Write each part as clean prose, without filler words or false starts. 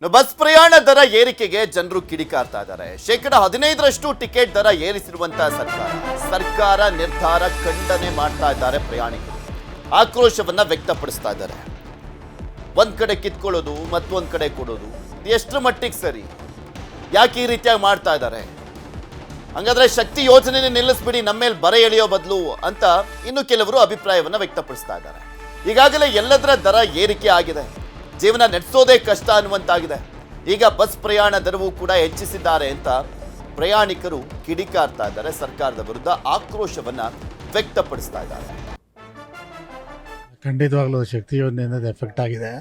Bus ಪ್ರಯಾಣ ದರ ಏರಿಕೆಗೆ ಜನರು ಕಿಡಿಕಾರ್ತಾ ಇದ್ದಾರೆ. 15% ಟಿಕೆಟ್ ದರ ಏರಿಸಿರುವಂತಹ ಸರ್ಕಾರ ನಿರ್ಧಾರ ಖಂಡನೆ ಮಾಡ್ತಾ ಇದ್ದಾರೆ. ಪ್ರಯಾಣಿಕರು ಆಕ್ರೋಶವನ್ನ ವ್ಯಕ್ತಪಡಿಸ್ತಾ ಇದ್ದಾರೆ. ಒಂದ್ ಕಡೆ ಕಿತ್ಕೊಳ್ಳೋದು ಮತ್ತೊಂದ್ ಕಡೆ ಕೊಡೋದು ಎಷ್ಟರ ಮಟ್ಟಿಗೆ ಸರಿ? ಯಾಕೆ ಈ ರೀತಿಯಾಗಿ ಮಾಡ್ತಾ ಇದ್ದಾರೆ? ಹಂಗಾದ್ರೆ ಶಕ್ತಿ ಯೋಜನೆನೇ ನಿಲ್ಲಿಸ್ಬಿಡಿ, ನಮ್ಮ ಮೇಲೆ ಬರೆ ಎಳೆಯೋ ಬದಲು ಅಂತ ಇನ್ನು ಕೆಲವರು ಅಭಿಪ್ರಾಯವನ್ನ ವ್ಯಕ್ತಪಡಿಸ್ತಾ ಇದ್ದಾರೆ. ಈಗಾಗಲೇ ಎಲ್ಲದರ ದರ ಏರಿಕೆ ಆಗಿದೆ, ಜೀವನ ನಡೆಸೋದೇ ಕಷ್ಟ ಅನ್ನುವಂತಾಗಿದೆ. ಈಗ ಬಸ್ ಪ್ರಯಾಣ ದರವೂ ಕೂಡ ಹೆಚ್ಚಿಸಿದ್ದಾರೆ ಅಂತ ಪ್ರಯಾಣಿಕರು ಕಿಡಿಕಾರ್ತಾ ಇದ್ದಾರೆ. ಸರ್ಕಾರದ ವಿರುದ್ಧ ಆಕ್ರೋಶವನ್ನ ವ್ಯಕ್ತಪಡಿಸ್ತಾ ಇದ್ದಾರೆ. ಖಂಡಿತವಾಗ್ಲೂ ಶಕ್ತಿ ಯೋಜನೆಯಿಂದ ಎಫೆಕ್ಟ್ ಆಗಿದೆ.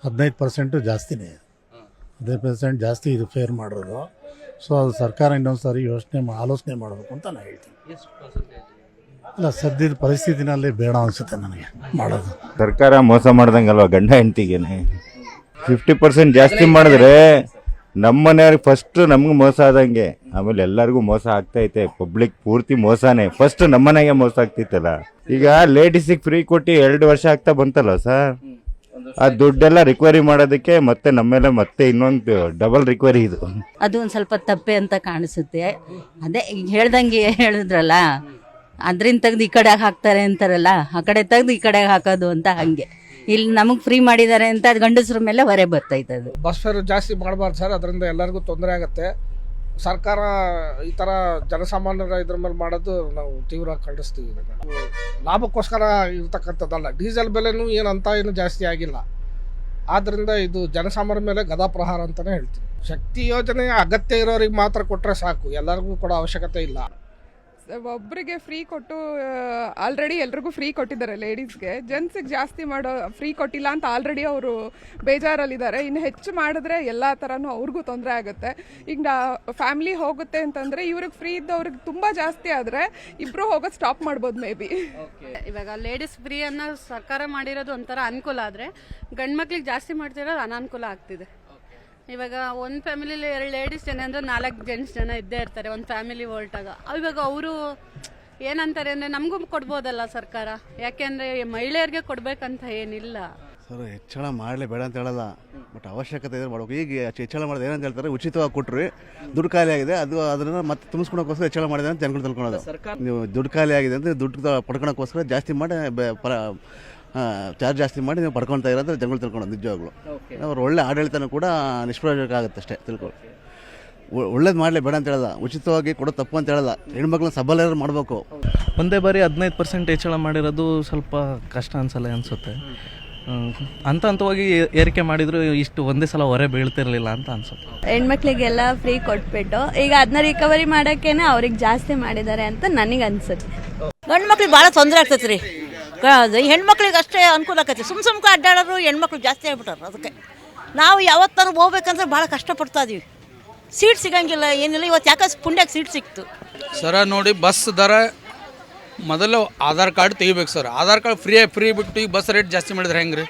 15% ಜಾಸ್ತಿನೇ, 15% ಜಾಸ್ತಿ ಇದು ಫೇರ್ ಮಾಡಿರೋದು. ಸೊ ಅದು ಸರ್ಕಾರ ಇನ್ನೊಂದು ಸಾರಿ ಆಲೋಚನೆ ಮಾಡಬೇಕು ಅಂತ ನಾನು ಹೇಳ್ತೀನಿ. ಇಲ್ಲ, ಸದ್ಯದ ಪರಿಸ್ಥಿತಿನಲ್ಲಿ ಬೇಡ ಅನಿಸುತ್ತೆ ನನಗೆ ಮಾಡೋದು. ಸರ್ಕಾರ ಮೋಸ ಮಾಡ್ದಂಗಲ್ವ ಗಂಡ ಹೆಂಡತಿಗೇನೆ. 50% ಜಾಸ್ತಿ ಮಾಡಿದ್ರೆ ನಮ್ಮ ಮನೆಯವ್ರಿಗೆ ಫಸ್ಟ್ ನಮ್ಗೆ ಮೋಸ ಆದಂಗೆ, ಆಮೇಲೆ ಎಲ್ಲರಿಗೂ ಮೋಸ ಆಗ್ತೈತೆ. ಪಬ್ಲಿಕ್ ಪೂರ್ತಿ ಮೋಸನೇ. ಫಸ್ಟ್ ನಮ್ಮನೆಗೆ ಮೋಸ ಆಗ್ತಿತ್ತಲ್ಲ. ಈಗ ಲೇಡೀಸಿಗೆ ಫ್ರೀ ಕೊಟ್ಟು 2 ವರ್ಷ ಆಗ್ತಾ ಬಂತಲ್ಲ ಸರ್, ಆ ದುಡ್ಡೆಲ್ಲ ರಿಕವರಿ ಮಾಡೋದಕ್ಕೆ ಮತ್ತೆ ನಮ್ಮೇಲೆ ಮತ್ತೆ ಇನ್ನೊಂದು ಡಬಲ್ ರಿಕವರಿ. ಇದು ಅದು ಒಂದು ಸ್ವಲ್ಪ ತಪ್ಪೆ ಅಂತ ಕಾಣಿಸುತ್ತೆ. ಅದೇ ಹೇಳ್ದಂಗೆ ಹೇಳಿದ್ರಲ್ಲ, ಅದ್ರಿಂದ ತೆಗ್ದು ಈ ಕಡೆ ಹಾಕ್ತಾರೆ ಅಂತಾರಲ್ಲ, ಆ ಕಡೆ ತೆಗ್ದು ಈ ಕಡೆ ಹಾಕೋದು ಅಂತ. ಹಂಗೆ ಇಲ್ಲಿ ನಮಗೆ ಫ್ರೀ ಮಾಡಿದ್ದಾರೆ ಅಂತ ಅದು ಗಂಡಸ್ರ ಮೇಲೆ ಹೊರೆ ಬರ್ತೈತೆ. ಅದು ಬಸ್ ಫೇರ್ ಜಾಸ್ತಿ ಮಾಡಬಾರ್ದು ಸರ್, ಅದರಿಂದ ಎಲ್ಲರಿಗೂ ತೊಂದರೆ ಆಗುತ್ತೆ. ಸರ್ಕಾರ ಈ ಥರ ಜನಸಾಮಾನ್ಯರ ಇದ್ರ ಮೇಲೆ ಮಾಡೋದು ನಾವು ತೀವ್ರ ಖಂಡಿಸ್ತೀವಿ. ಲಾಭಕ್ಕೋಸ್ಕರ ಇರ್ತಕ್ಕಂಥದ್ದಲ್ಲ. ಡೀಸೆಲ್ ಬೆಲೆನೂ ಏನು ಜಾಸ್ತಿ ಆಗಿಲ್ಲ. ಆದ್ದರಿಂದ ಇದು ಜನಸಾಮಾನ್ಯರ ಮೇಲೆ ಗದಾಪ್ರಹಾರ ಅಂತಲೇ ಹೇಳ್ತೀವಿ. ಶಕ್ತಿ ಯೋಜನೆ ಅಗತ್ಯ ಇರೋರಿಗೆ ಮಾತ್ರ ಕೊಟ್ಟರೆ ಸಾಕು, ಎಲ್ಲರಿಗೂ ಕೂಡ ಅವಶ್ಯಕತೆ ಇಲ್ಲ. ಒಬ್ಬರಿಗೆ ಫ್ರೀ ಕೊಟ್ಟು ಆಲ್ರೆಡಿ ಎಲ್ರಿಗೂ ಫ್ರೀ ಕೊಟ್ಟಿದ್ದಾರೆ. ಲೇಡೀಸ್ಗೆ, ಜೆಂಟ್ಸಿಗೆ ಜಾಸ್ತಿ ಮಾಡೋ ಫ್ರೀ ಕೊಟ್ಟಿಲ್ಲ ಅಂತ ಆಲ್ರೆಡಿ ಅವರು ಬೇಜಾರಲ್ಲಿದ್ದಾರೆ. ಇನ್ನು ಹೆಚ್ಚು ಮಾಡಿದ್ರೆ ಎಲ್ಲ ಥರನೂ ಅವ್ರಿಗೂ ತೊಂದರೆ ಆಗುತ್ತೆ. ಈಗ ಫ್ಯಾಮಿಲಿ ಹೋಗುತ್ತೆ ಅಂತಂದರೆ ಇವ್ರಿಗೆ ಫ್ರೀ ಇದ್ದವ್ರಿಗೆ ತುಂಬ ಜಾಸ್ತಿ ಆದರೆ ಇಬ್ಬರು ಹೋಗೋದು ಸ್ಟಾಪ್ ಮಾಡ್ಬೋದು ಮೇ ಬಿ. ಇವಾಗ ಲೇಡೀಸ್ ಫ್ರೀ ಅನ್ನೋ ಸರ್ಕಾರ ಮಾಡಿರೋದು ಒಂಥರ ಅನುಕೂಲ ಆದರೆ ಗಂಡು ಮಕ್ಳಿಗೆ ಜಾಸ್ತಿ ಮಾಡ್ತಿರೋದು ಅನಾನುಕೂಲ ಆಗ್ತಿದೆ. ಇವಾಗ ಒಂದು ಫ್ಯಾಮಿಲಿಲಿ 2 ಲೇಡೀಸ್ ಜನ ಅಂದರೆ 4 ಜೆಂಟ್ಸ್ ಜನ ಇದ್ದೇ ಇರ್ತಾರೆ ಒಂದು ಫ್ಯಾಮಿಲಿ ಹೊಲ್ಟಾಗ. ಇವಾಗ ಅವರು ಏನಂತಾರೆ ಅಂದರೆ ನಮಗೂ ಕೊಡ್ಬೋದಲ್ಲ ಸರ್ಕಾರ, ಯಾಕೆಂದರೆ ಮಹಿಳೆಯರಿಗೆ ಕೊಡಬೇಕಂತ ಏನಿಲ್ಲ ಸರ್. ಹೆಚ್ಚಳ ಮಾಡಲೇ ಬೇಡ ಅಂತ ಹೇಳಲ್ಲ, ಬಟ್ ಅವಶ್ಯಕತೆ ಇದ್ರೆ ಮಾಡಬೇಕು. ಈಗ ಹೆಚ್ಚಳ ಮಾಡೋದು ಏನಂತ ಹೇಳ್ತಾರೆ, ಉಚಿತವಾಗಿ ಕೊಟ್ಟರು ದುಡ್ಡು ಖಾಲಿ ಆಗಿದೆ, ಅದನ್ನು ಮತ್ತೆ ತುಂಬಿಸ್ಕೊಳೋಕ್ಕೋಸ್ಕರ ಹೆಚ್ಚಳ ಮಾಡಿದೆ ಅಂತ ಜನಗಳು ತಿಳ್ಕೊಳೋದು. ನೀವು ದುಡ್ಡು ಖಾಲಿ ಆಗಿದೆ ಅಂದರೆ ದುಡ್ಡು ಪಡ್ಕೊಳಕ್ಕೋಸ್ಕರ ಜಾಸ್ತಿ ಮಾಡಿ ಚಾರ್ಜ್ ಜಾಸ್ತಿ ಮಾಡಿ ನೀವು ಪಡ್ಕೊಳ್ತಾ ಇರೋದ್ರೆ ಜನಗಳು ತಿಳ್ಕೊಳೋದು. ನಿಜವಾಗ್ಲು ಅವ್ರು ಒಳ್ಳೆ ಆಡಳಿತನೂ ಕೂಡ ನಿಷ್ಪ್ರಯೋಜಕ ಆಗುತ್ತೆ ಅಷ್ಟೇ. ತಿಳ್ಕೊಳ್ಳಿ, ಒಳ್ಳೇದು ಮಾಡಲೇ ಬೇಡ ಅಂತ ಹೇಳಲ್ಲ, ಉಚಿತವಾಗಿ ಕೊಡೋದು ತಪ್ಪು ಅಂತ ಹೇಳಲ್ಲ. ಹೆಣ್ಮಕ್ಳನ್ನ ಸಬಲರು ಮಾಡಬೇಕು. ಒಂದೇ ಬಾರಿ 15% ಹೆಚ್ಚಳ ಮಾಡಿರೋದು ಸ್ವಲ್ಪ ಕಷ್ಟ ಅನ್ಸುತ್ತೆ. ಹಂತವಾಗಿ ಏರಿಕೆ ಮಾಡಿದ್ರು ಇಷ್ಟು ಒಂದೇ ಸಲ ಹೊರೆ ಬೀಳ್ತಿರ್ಲಿಲ್ಲ ಅಂತ ಅನ್ಸುತ್ತೆ. ಹೆಣ್ಮಕ್ಳಿಗೆಲ್ಲ ಫ್ರೀ ಕೊಟ್ಬಿಟ್ಟು ಈಗ ಅದನ್ನ ರಿಕವರಿ ಮಾಡೋಕ್ಕೇನೆ ಅವ್ರಿಗೆ ಜಾಸ್ತಿ ಮಾಡಿದ್ದಾರೆ ಅಂತ ನನಗೆ ಅನ್ಸುತ್ತೆ. ಗಂಡು ಮಕ್ಳಿಗೆ ಭಾಳ ತೊಂದರೆ ಆಗ್ತೈತೆ ರೀ. ಹೆಣ್ಮಕ್ಳಿಗೆ ಅಷ್ಟೇ ಅನುಕೂಲ ಆಕೈತಿ. ಸುಮ್ಕ ಅಡ್ಡಾಡೋರು ಹೆಣ್ಮಕ್ಳು ಜಾಸ್ತಿ ಆಗ್ಬಿಟ್ಟಾರ. ಅದಕ್ಕೆ ನಾವು ಯಾವತ್ತಾರು ಹೋಗ್ಬೇಕಂದ್ರೆ ಭಾಳ ಕಷ್ಟಪಡ್ತಾ ಇದೀವಿ. ಸೀಟ್ ಸಿಗಂಗಿಲ್ಲ, ಏನಿಲ್ಲ. ಇವತ್ತು ಯಾಕೆ ಪುಣ್ಯಕ್ಕೆ ಸೀಟ್ ಸಿಕ್ತು ಸರ. ನೋಡಿ, ಬಸ್ ದರ ಮೊದಲು ಆಧಾರ್ ಕಾರ್ಡ್ ತೆಗಿಬೇಕು ಸರ್. ಆಧಾರ್ ಕಾರ್ಡ್ ಫ್ರೀ ಬಿಟ್ಟು ಈಗ ಬಸ್ ರೇಟ್ ಜಾಸ್ತಿ ಮಾಡಿದ್ರೆ ಹೆಂಗೆ ರೀ?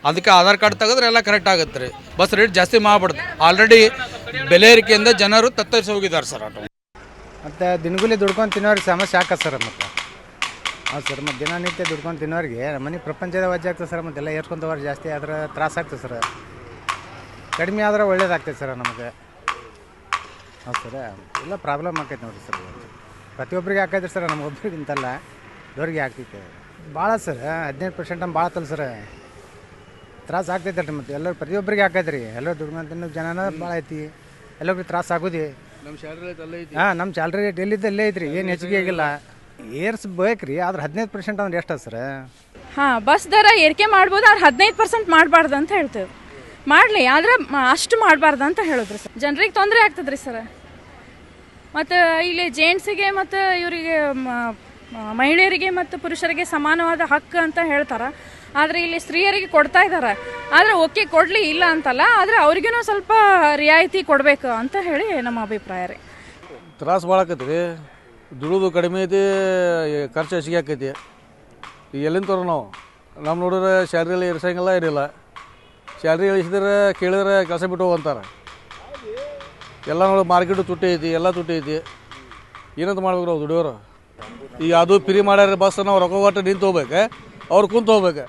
ಅದಕ್ಕೆ ಆಧಾರ್ ಕಾರ್ಡ್ ತೆಗೆದ್ರೆ ಎಲ್ಲ ಕರೆಕ್ಟ್ ಆಗುತ್ತೆ ರೀ. ಬಸ್ ರೇಟ್ ಜಾಸ್ತಿ ಮಾಡಬಾರ್ದು. ಆಲ್ರೆಡಿ ಬೆಲೆ ಏರಿಕೆಯಿಂದ ಜನರು ತತ್ತರಿಸಿ ಹೋಗಿದ್ದಾರೆ ಸರ್. ಆಟೋ ಮತ್ತು ದಿನಗೂಲಿ ದುಡ್ಕೊಂಡು ತಿನ್ನೋರಿಗೆ ಸಮಸ್ಯೆ ಆಕತ್ತೆ ಸರ್. ಮತ್ತು ಹೌದು ಸರ್, ಮತ್ತು ದಿನನಿತ್ಯ ದುಡ್ಕೊಂಡು ತಿನ್ನೋರಿಗೆ ಮನೆ ಪ್ರಪಂಚದ ವಜ್ಜೆ ಆಗ್ತದೆ ಸರ್. ಮತ್ತೆಲ್ಲ ಏರ್ಕೊಂತವ್ರು ಜಾಸ್ತಿ ಆದ್ರೆ ತ್ರಾಸಾಗ್ತದೆ ಸರ್. ಕಡಿಮೆ ಆದ್ರೆ ಒಳ್ಳೇದಾಗ್ತದೆ ಸರ್ ನಮಗೆ. ಹೌದು ಸರ್, ಎಲ್ಲ ಪ್ರಾಬ್ಲಮ್ ಆಕೈತೆ ನೋಡಿರಿ ಸರ್. ಪ್ರತಿಯೊಬ್ಬರಿಗೆ ಹಾಕೈತ್ರಿ ಸರ್, ನಮಗೊಬ್ಬರಿಗಿಂತಲ್ಲ ದೊಡ್ಡಗೆ ಆಗ್ತೈತೆ ಭಾಳ ಸರ್. 15% ನಮ್ಮ ಭಾಳ ಆತಲ್ಲ ಸರ್. ತ್ರಾಸ ಆಗ್ತೈತೆ ರೀ. ಮತ್ತು ಎಲ್ಲರೂ ಪ್ರತಿಯೊಬ್ಬರಿಗೆ ಹಾಕೈತ್ರಿ. ಎಲ್ಲರೂ ದುಡ್ಕೊಂಡು ತಿನ್ನೋ ಜನನ ಭಾಳ ಐತಿ. ಎಲ್ಲರಿಗೂ ತ್ರಾಸ ಆಗೋದು. ನಮ್ಮ ಸ್ಯಾಲ್ರಿ ರೇಟ್ ಎಲ್ಲಿದ್ದು ಅಲ್ಲೇ ಐತ್ರಿ, ಏನು ಹೆಚ್ಚಿಗೆ ಆಗಿಲ್ಲ. ಏರ್ಸ್ಬೇಕ್ರಿ, ಆದ್ರೆ 15% ಅಂದ್ರೆ ಎಷ್ಟು ಸರ್? ಬಸ್ ದರ ಏರಿಕೆ ಮಾಡ್ಬೋದು, ಆದ್ರೆ 15% ಮಾಡಬಾರ್ದು ಅಂತ ಹೇಳ್ತೇವೆ. ಮಾಡಲಿ, ಆದರೆ ಅಷ್ಟು ಮಾಡಬಾರ್ದು ಅಂತ ಹೇಳಿದ್ರು ಸರ್. ಜನರಿಗೆ ತೊಂದರೆ ಆಗ್ತದ್ರಿ ಸರ್. ಮತ್ತು ಇಲ್ಲಿ ಜೆಂಟ್ಸಿಗೆ ಮತ್ತು ಇವರಿಗೆ ಮಹಿಳೆಯರಿಗೆ ಮತ್ತು ಪುರುಷರಿಗೆ ಸಮಾನವಾದ ಹಕ್ಕು ಅಂತ ಹೇಳ್ತಾರೆ. ಆದರೆ ಇಲ್ಲಿ ಸ್ತ್ರೀಯರಿಗೆ ಕೊಡ್ತಾ ಇದ್ದಾರೆ. ಆದರೆ ಓಕೆ, ಕೊಡಲಿ ಇಲ್ಲ ಅಂತಲ್ಲ, ಆದರೆ ಅವ್ರಿಗೂ ಸ್ವಲ್ಪ ರಿಯಾಯಿತಿ ಕೊಡಬೇಕು ಅಂತ ಹೇಳಿ ನಮ್ಮ ಅಭಿಪ್ರಾಯ ರೀ. ತ್ರಾಸ ಭಾಳ ಆಕೈತಿ ರೀ. ದುಡಿದು ಕಡಿಮೆ ಐತಿ, ಖರ್ಚು ಹೆಚ್ಚಿಗೆ ಆಕೈತಿ. ಈಗ ಎಲ್ಲಿಂದ ತರೋ ನಾವು ನಮ್ಮ ನೋಡಿದ್ರೆ ಸ್ಯಾಲ್ರಿಯಲ್ಲಿ ಇರಿಸಂಗಿಲ್ಲ, ಏನಿಲ್ಲ. ಸ್ಯಾಲ್ರಿ ಇಳಿಸಿದ್ರೆ ಕೇಳಿದ್ರೆ ಕೆಲಸ ಬಿಟ್ಟು ಹೋಗಂತಾರೆ. ಎಲ್ಲ ನೋಡಿ ಮಾರ್ಕೆಟು ತುಟ್ಟಿ ಐತಿ, ಎಲ್ಲ ತುಟ್ಟಿ ಐತಿ. ಏನಂತ ಮಾಡ್ಬೇಕು ನಾವು ದುಡಿಯೋರು? ಈಗ ಅದು ಫ್ರೀ ಮಾಡ್ಯಾರ ಬಸ್, ನಾವು ರೊಕ್ಕ ಕೊಟ್ಟು ನಿಂತು ಹೋಗ್ಬೇಕು, ಅವ್ರು ಕುಂತು ಹೋಗ್ಬೇಕು.